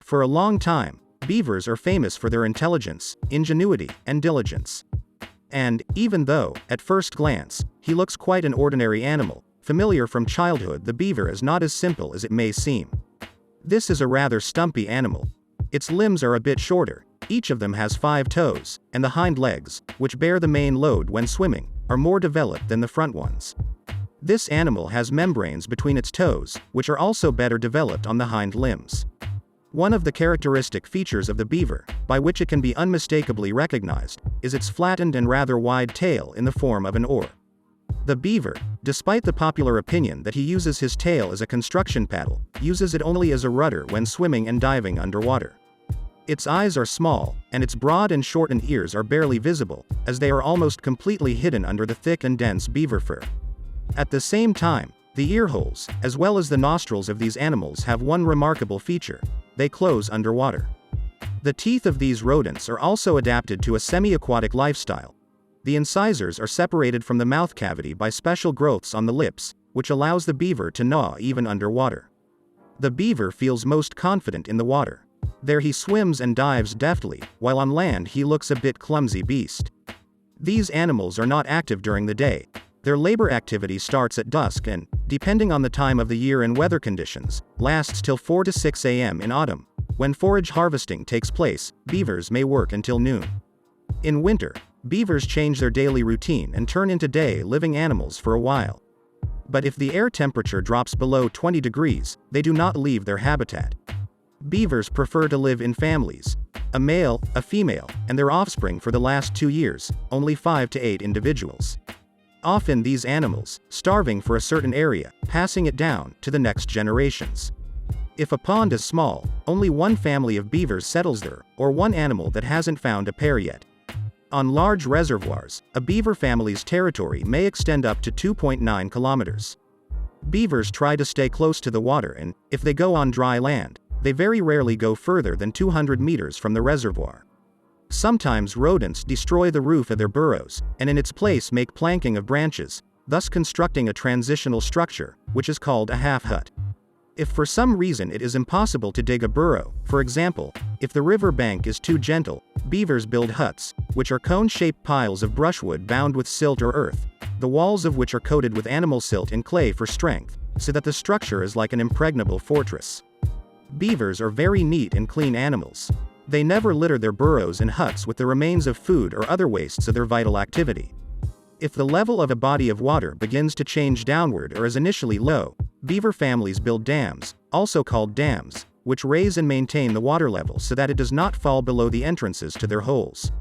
For a long time, beavers are famous for their intelligence, ingenuity, and diligence. And, even though, at first glance, he looks quite an ordinary animal, familiar from childhood, the beaver is not as simple as it may seem. This is a rather stumpy animal. Its limbs are a bit shorter, each of them has 5 toes, and the hind legs, which bear the main load when swimming, are more developed than the front ones. This animal has membranes between its toes, which are also better developed on the hind limbs. One of the characteristic features of the beaver, by which it can be unmistakably recognized, is its flattened and rather wide tail in the form of an oar. The beaver, despite the popular opinion that he uses his tail as a construction paddle, uses it only as a rudder when swimming and diving underwater. Its eyes are small, and its broad and shortened ears are barely visible, as they are almost completely hidden under the thick and dense beaver fur. At the same time, the ear holes, as well as the nostrils of these animals have one remarkable feature: they close underwater. The teeth of these rodents are also adapted to a semi-aquatic lifestyle. The incisors are separated from the mouth cavity by special growths on the lips, which allows the beaver to gnaw even underwater. The beaver feels most confident in the water. There he swims and dives deftly, while on land he looks a bit clumsy beast. These animals are not active during the day. Their labor activity starts at dusk and, depending on the time of the year and weather conditions, lasts till 4 to 6 a.m. in autumn. When forage harvesting takes place, beavers may work until noon. In winter, beavers change their daily routine and turn into day-living animals for a while. But if the air temperature drops below 20 degrees, they do not leave their habitat. Beavers prefer to live in families, a male, a female, and their offspring for the last 2 years, only 5 to 8 individuals. Often these animals, starving for a certain area, passing it down to the next generations. If a pond is small, only one family of beavers settles there, or one animal that hasn't found a pair yet. On large reservoirs, a beaver family's territory may extend up to 2.9 kilometers. Beavers try to stay close to the water and, if they go on dry land, they very rarely go further than 200 meters from the reservoir. Sometimes rodents destroy the roof of their burrows, and in its place make planking of branches, thus constructing a transitional structure, which is called a half hut. If for some reason it is impossible to dig a burrow, for example, if the river bank is too gentle, beavers build huts, which are cone-shaped piles of brushwood bound with silt or earth, the walls of which are coated with animal silt and clay for strength, so that the structure is like an impregnable fortress. Beavers are very neat and clean animals. They never litter their burrows and huts with the remains of food or other wastes of their vital activity. If the level of a body of water begins to change downward or is initially low, beaver families build dams, also called dams, which raise and maintain the water level so that it does not fall below the entrances to their holes.